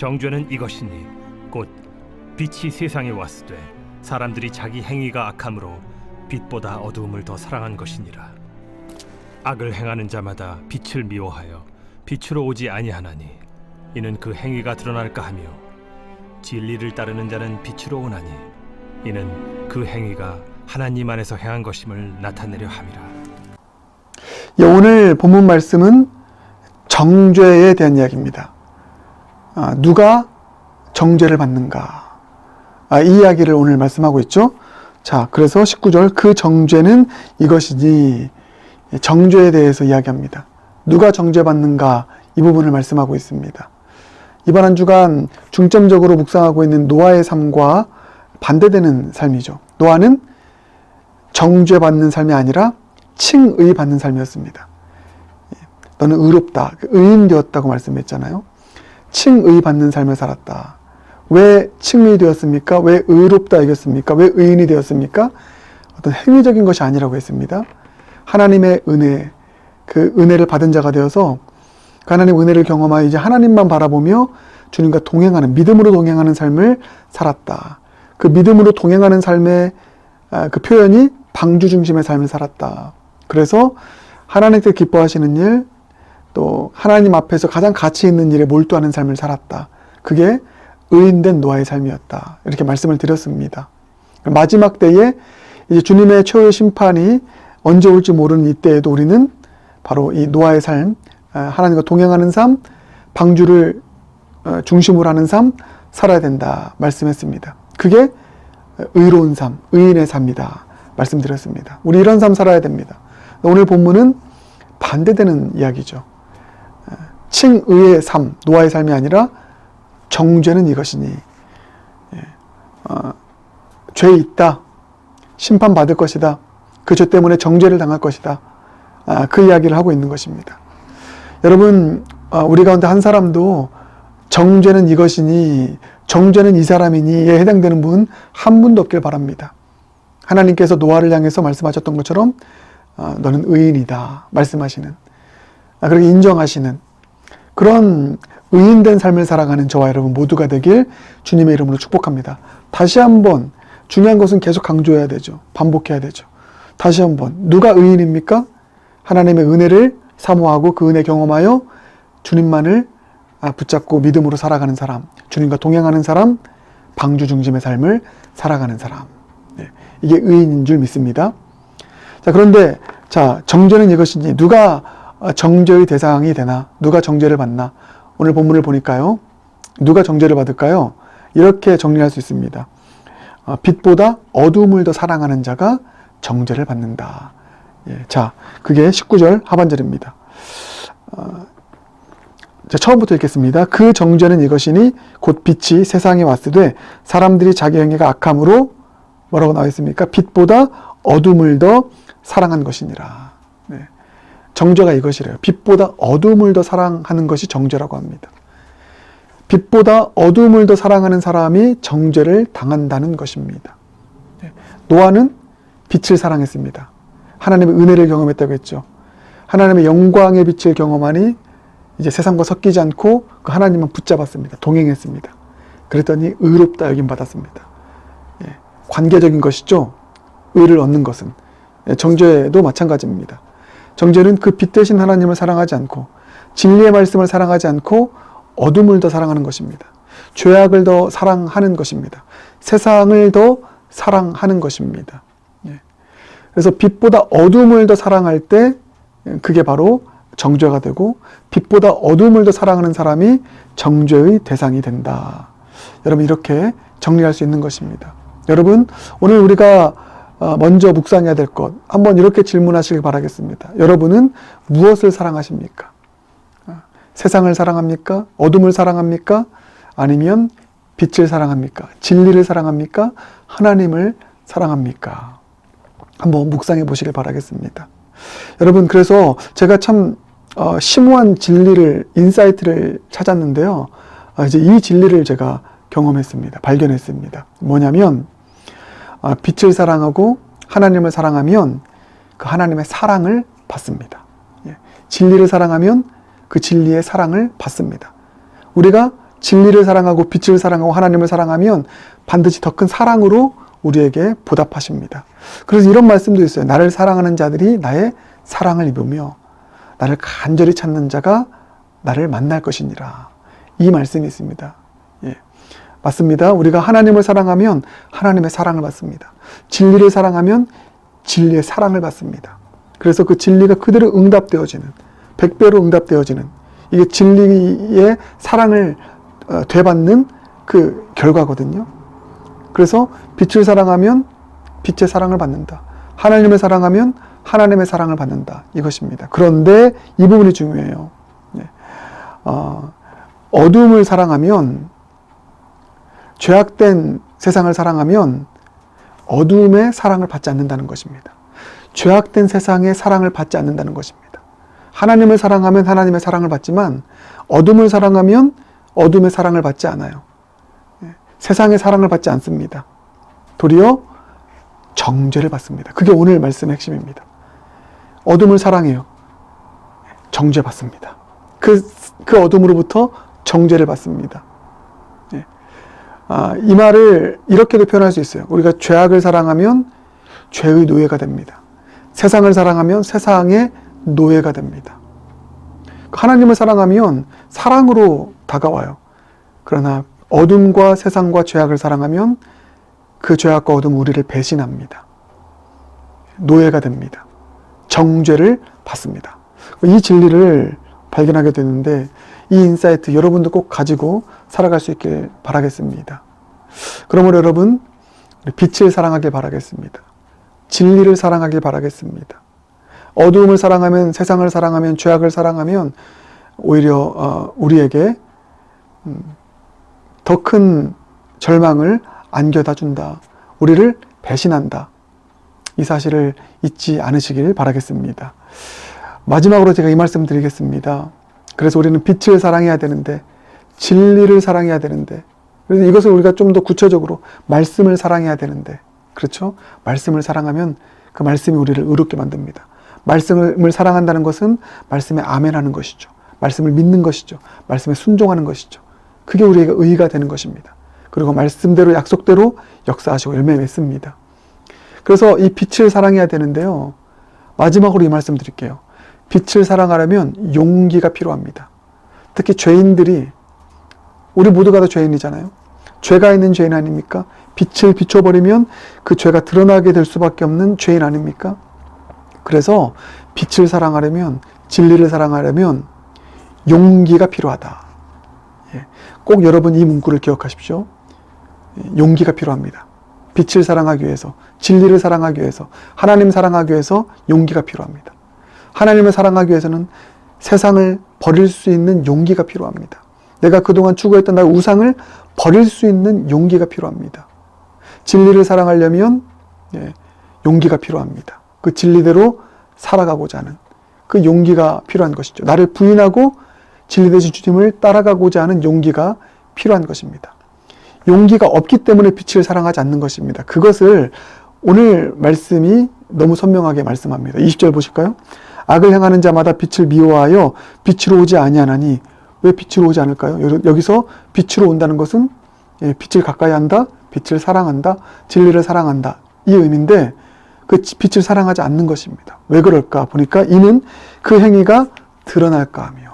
정죄는 이것이니 곧 빛이 세상에 왔으되 사람들이 자기 행위가 악함으로 빛보다 어두움을 더 사랑한 것이니라. 악을 행하는 자마다 빛을 미워하여 빛으로 오지 아니하나니 이는 그 행위가 드러날까 하며 진리를 따르는 자는 빛으로 오나니 이는 그 행위가 하나님 안에서 행한 것임을 나타내려 함이라. 오늘 본문 말씀은 정죄에 대한 이야기입니다. 누가 정죄를 받는가, 이 이야기를 오늘 말씀하고 있죠. 자, 그래서 19절 그 정죄는 이것이니 정죄에 대해서 이야기합니다. 누가 정죄받는가, 이 부분을 말씀하고 있습니다. 이번 한 주간 중점적으로 묵상하고 있는 노아의 삶과 반대되는 삶이죠. 노아는 정죄받는 삶이 아니라 칭의받는 삶이었습니다. 너는 의롭다, 의인 되었다고 말씀했잖아요. 칭의받는 삶을 살았다. 왜 칭의 되었습니까? 왜 의롭다 이겼습니까? 왜 의인이 되었습니까? 어떤 행위적인 것이 아니라고 했습니다. 하나님의 은혜, 그 은혜를 받은 자가 되어서 그 하나님의 은혜를 경험하여 이제 하나님만 바라보며 주님과 동행하는, 믿음으로 동행하는 삶을 살았다. 그 믿음으로 동행하는 삶의 그 표현이 방주 중심의 삶을 살았다. 그래서 하나님께 기뻐하시는 일, 또 하나님 앞에서 가장 가치 있는 일에 몰두하는 삶을 살았다. 그게 의인된 노아의 삶이었다. 이렇게 말씀을 드렸습니다. 마지막 때에 이제 주님의 최후의 심판이 언제 올지 모르는 이때에도 우리는 바로 이 노아의 삶, 하나님과 동행하는 삶, 방주를 중심으로 하는 삶 살아야 된다 말씀했습니다. 그게 의로운 삶, 의인의 삶이다 말씀드렸습니다. 우리 이런 삶 살아야 됩니다. 오늘 본문은 반대되는 이야기죠. 칭의의 삶, 노아의 삶이 아니라 정죄는 이것이니, 죄 있다, 심판받을 것이다, 그 죄 때문에 정죄를 당할 것이다, 그 이야기를 하고 있는 것입니다. 여러분, 우리 가운데 한 사람도 정죄는 이것이니, 정죄는 이 사람이니에 해당되는 분 한 분도 없길 바랍니다. 하나님께서 노아를 향해서 말씀하셨던 것처럼 너는 의인이다 말씀하시는, 그렇게 인정하시는 그런 의인된 삶을 살아가는 저와 여러분 모두가 되길 주님의 이름으로 축복합니다. 다시 한번 중요한 것은 계속 강조해야 되죠. 반복해야 되죠. 다시 한번, 누가 의인입니까? 하나님의 은혜를 사모하고 그 은혜 경험하여 주님만을 붙잡고 믿음으로 살아가는 사람, 주님과 동행하는 사람, 방주 중심의 삶을 살아가는 사람. 이게 의인인 줄 믿습니다. 자, 그런데 정죄는 이것이니 누가 정죄의 대상이 되나? 누가 정죄를 받나? 오늘 본문을 보니까요. 누가 정죄를 받을까요? 이렇게 정리할 수 있습니다. 빛보다 어두움을 더 사랑하는 자가 정죄를 받는다. 자, 그게 19절 하반절입니다. 자, 처음부터 읽겠습니다. 그 정죄는 이것이니 곧 빛이 세상에 왔으되 사람들이 자기 행위가 악함으로 뭐라고 나와 있습니까? 빛보다 어둠을 더 사랑한 것이니라. 정죄가 이것이래요. 빛보다 어둠을 더 사랑하는 것이 정죄라고 합니다. 빛보다 어둠을 더 사랑하는 사람이 정죄를 당한다는 것입니다. 노아는 빛을 사랑했습니다. 하나님의 은혜를 경험했다고 했죠. 하나님의 영광의 빛을 경험하니 이제 세상과 섞이지 않고 그 하나님만 붙잡았습니다. 동행했습니다. 그랬더니 의롭다 여김 받았습니다. 관계적인 것이죠. 의를 얻는 것은. 정죄도 마찬가지입니다. 정죄는 그 빛 대신 하나님을 사랑하지 않고 진리의 말씀을 사랑하지 않고 어둠을 더 사랑하는 것입니다. 죄악을 더 사랑하는 것입니다. 세상을 더 사랑하는 것입니다. 그래서 빛보다 어둠을 더 사랑할 때 그게 바로 정죄가 되고 빛보다 어둠을 더 사랑하는 사람이 정죄의 대상이 된다. 여러분, 이렇게 정리할 수 있는 것입니다. 여러분, 오늘 우리가 먼저 묵상해야 될 것, 한번 이렇게 질문하시길 바라겠습니다. 여러분은 무엇을 사랑하십니까? 세상을 사랑합니까? 어둠을 사랑합니까? 아니면 빛을 사랑합니까? 진리를 사랑합니까? 하나님을 사랑합니까? 한번 묵상해 보시길 바라겠습니다. 여러분, 그래서 제가 참 심오한 진리를, 인사이트를 찾았는데요. 이제 이 진리를 제가 경험했습니다. 발견했습니다. 뭐냐면 빛을 사랑하고 하나님을 사랑하면 그 하나님의 사랑을 받습니다. 진리를 사랑하면 그 진리의 사랑을 받습니다. 우리가 진리를 사랑하고 빛을 사랑하고 하나님을 사랑하면 반드시 더 큰 사랑으로 우리에게 보답하십니다. 그래서 이런 말씀도 있어요. 나를 사랑하는 자들이 나의 사랑을 입으며 나를 간절히 찾는 자가 나를 만날 것이니라. 이 말씀이 있습니다. 예, 맞습니다. 우리가 하나님을 사랑하면 하나님의 사랑을 받습니다. 진리를 사랑하면 진리의 사랑을 받습니다. 그래서 그 진리가 그대로 응답되어지는, 100배로 응답되어지는, 이게 진리의 사랑을 되받는 그 결과거든요. 그래서 빛을 사랑하면 빛의 사랑을 받는다. 하나님을 사랑하면 하나님의 사랑을 받는다. 이것입니다. 그런데 이 부분이 중요해요. 네. 어둠을 사랑하면, 죄악된 세상을 사랑하면 어둠의 사랑을 받지 않는다는 것입니다. 죄악된 세상의 사랑을 받지 않는다는 것입니다. 하나님을 사랑하면 하나님의 사랑을 받지만 어둠을 사랑하면 어둠의 사랑을 받지 않아요. 세상의 사랑을 받지 않습니다. 도리어 정죄를 받습니다. 그게 오늘 말씀의 핵심입니다. 어둠을 사랑해요. 정죄 받습니다. 그 어둠으로부터 정죄를 받습니다. 이 말을 이렇게도 표현할 수 있어요. 우리가 죄악을 사랑하면 죄의 노예가 됩니다. 세상을 사랑하면 세상의 노예가 됩니다. 하나님을 사랑하면 사랑으로 다가와요. 그러나 어둠과 세상과 죄악을 사랑하면 그 죄악과 어둠 우리를 배신합니다. 노예가 됩니다. 정죄를 받습니다. 이 진리를 발견하게 되는데 이 인사이트 여러분도 꼭 가지고 살아갈 수 있길 바라겠습니다. 그러므로 여러분, 빛을 사랑하길 바라겠습니다. 진리를 사랑하길 바라겠습니다. 어두움을 사랑하면, 세상을 사랑하면, 죄악을 사랑하면 오히려 우리에게 더 큰 절망을 안겨다 준다. 우리를 배신한다. 이 사실을 잊지 않으시길 바라겠습니다. 마지막으로 제가 이 말씀 드리겠습니다. 그래서 우리는 빛을 사랑해야 되는데, 진리를 사랑해야 되는데, 그래서 이것을 우리가 좀 더 구체적으로 말씀을 사랑해야 되는데, 그렇죠? 말씀을 사랑하면 그 말씀이 우리를 의롭게 만듭니다. 말씀을 사랑한다는 것은 말씀에 아멘하는 것이죠. 말씀을 믿는 것이죠. 말씀에 순종하는 것이죠. 그게 우리에게 의의가 되는 것입니다. 그리고 말씀대로 약속대로 역사하시고 열매 맺습니다. 그래서 이 빛을 사랑해야 되는데요. 마지막으로 이 말씀 드릴게요. 빛을 사랑하려면 용기가 필요합니다. 특히 죄인들이, 우리 모두가 다 죄인이잖아요. 죄가 있는 죄인 아닙니까? 빛을 비춰버리면 그 죄가 드러나게 될 수밖에 없는 죄인 아닙니까? 그래서 빛을 사랑하려면, 진리를 사랑하려면 용기가 필요하다. 꼭 여러분 이 문구를 기억하십시오. 용기가 필요합니다. 빛을 사랑하기 위해서, 진리를 사랑하기 위해서, 하나님 사랑하기 위해서 용기가 필요합니다. 하나님을 사랑하기 위해서는 세상을 버릴 수 있는 용기가 필요합니다. 내가 그동안 추구했던 나의 우상을 버릴 수 있는 용기가 필요합니다. 진리를 사랑하려면 용기가 필요합니다. 그 진리대로 살아가고자 하는 그 용기가 필요한 것이죠. 나를 부인하고 진리 되신 주님을 따라가고자 하는 용기가 필요한 것입니다. 용기가 없기 때문에 빛을 사랑하지 않는 것입니다. 그것을 오늘 말씀이 너무 선명하게 말씀합니다. 20절 보실까요? 악을 행하는 자마다 빛을 미워하여 빛으로 오지 아니하나니. 왜 빛으로 오지 않을까요? 여기서 빛으로 온다는 것은 빛을 가까이 한다, 빛을 사랑한다, 진리를 사랑한다, 이 의미인데 그 빛을 사랑하지 않는 것입니다. 왜 그럴까 보니까 이는 그 행위가 드러날까 하며.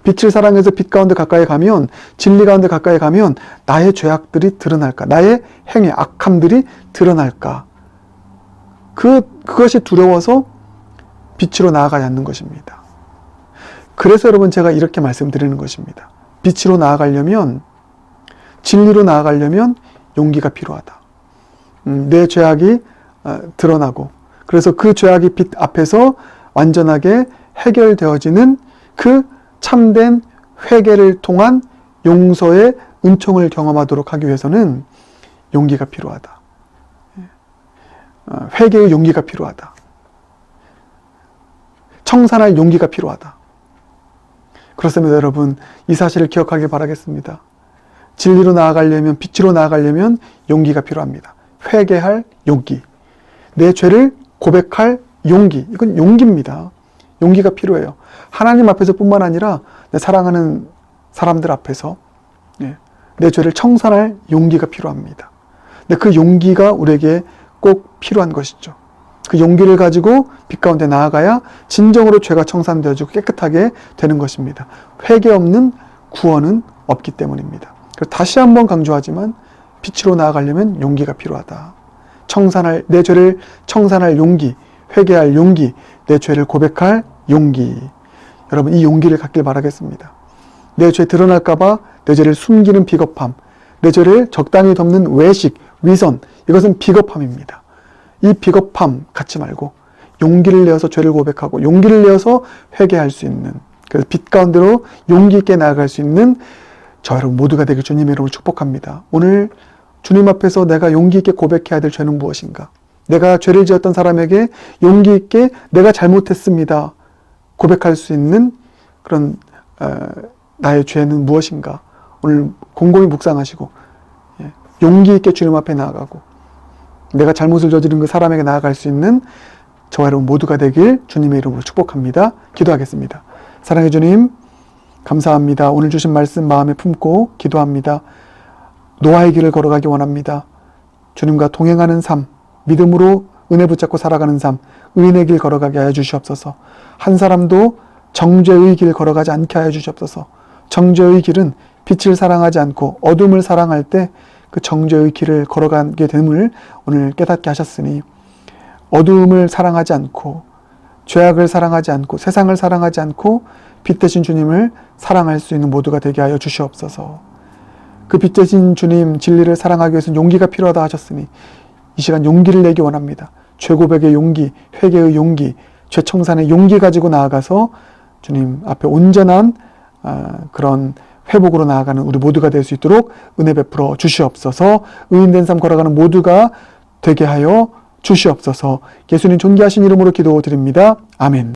빛을 사랑해서 빛 가운데 가까이 가면, 진리 가운데 가까이 가면 나의 죄악들이 드러날까, 나의 행위, 악함들이 드러날까. 그것이 두려워서 빛으로 나아가지 않는 것입니다. 그래서 여러분 제가 이렇게 말씀드리는 것입니다. 빛으로 나아가려면, 진리로 나아가려면 용기가 필요하다. 내 죄악이 드러나고, 그래서 그 죄악이 빛 앞에서 완전하게 해결되어지는 그 참된 회개를 통한 용서의 은총을 경험하도록 하기 위해서는 용기가 필요하다. 회개의 용기가 필요하다. 청산할 용기가 필요하다. 그렇습니다, 여러분. 이 사실을 기억하길 바라겠습니다. 진리로 나아가려면, 빛으로 나아가려면 용기가 필요합니다. 회개할 용기. 내 죄를 고백할 용기. 이건 용기입니다. 용기가 필요해요. 하나님 앞에서 뿐만 아니라 내 사랑하는 사람들 앞에서 내 죄를 청산할 용기가 필요합니다. 근데 그 용기가 우리에게 꼭 필요한 것이죠. 그 용기를 가지고 빛 가운데 나아가야 진정으로 죄가 청산되어지고 깨끗하게 되는 것입니다. 회개 없는 구원은 없기 때문입니다. 그래서 다시 한번 강조하지만 빛으로 나아가려면 용기가 필요하다. 내 죄를 청산할 용기, 회개할 용기, 내 죄를 고백할 용기. 여러분, 이 용기를 갖길 바라겠습니다. 내 죄 드러날까봐 내 죄를 숨기는 비겁함, 내 죄를 적당히 덮는 외식, 위선, 이것은 비겁함입니다. 이 비겁함 갖지 말고 용기를 내어서 죄를 고백하고 용기를 내어서 회개할 수 있는, 그래서 빛 가운데로 용기 있게 나아갈 수 있는 저 여러분 모두가 되길 주님의 이름으로 축복합니다. 오늘 주님 앞에서 내가 용기 있게 고백해야 될 죄는 무엇인가? 내가 죄를 지었던 사람에게 용기 있게 내가 잘못했습니다 고백할 수 있는 그런 나의 죄는 무엇인가? 오늘 곰곰이 묵상하시고 용기 있게 주님 앞에 나아가고 내가 잘못을 저지른 그 사람에게 나아갈 수 있는 저와 여러분 모두가 되길 주님의 이름으로 축복합니다. 기도하겠습니다. 사랑해 주님, 감사합니다. 오늘 주신 말씀 마음에 품고 기도합니다. 노아의 길을 걸어가기 원합니다. 주님과 동행하는 삶, 믿음으로 은혜 붙잡고 살아가는 삶, 의인의 길 걸어가게 하여 주시옵소서. 한 사람도 정죄의 길 걸어가지 않게 하여 주시옵소서. 정죄의 길은 빛을 사랑하지 않고 어둠을 사랑할 때 그 정죄의 길을 걸어가게 됨을 오늘 깨닫게 하셨으니 어둠을 사랑하지 않고 죄악을 사랑하지 않고 세상을 사랑하지 않고 빛 대신 주님을 사랑할 수 있는 모두가 되게 하여 주시옵소서. 그 빛 대신 주님 진리를 사랑하기 위해서는 용기가 필요하다 하셨으니 이 시간 용기를 내기 원합니다. 죄 고백의 용기, 회개의 용기, 죄 청산의 용기 가지고 나아가서 주님 앞에 온전한 그런 회복으로 나아가는 우리 모두가 될 수 있도록 은혜 베풀어 주시옵소서. 의인된 삶 걸어가는 모두가 되게 하여 주시옵소서. 예수님 존귀하신 이름으로 기도드립니다. 아멘.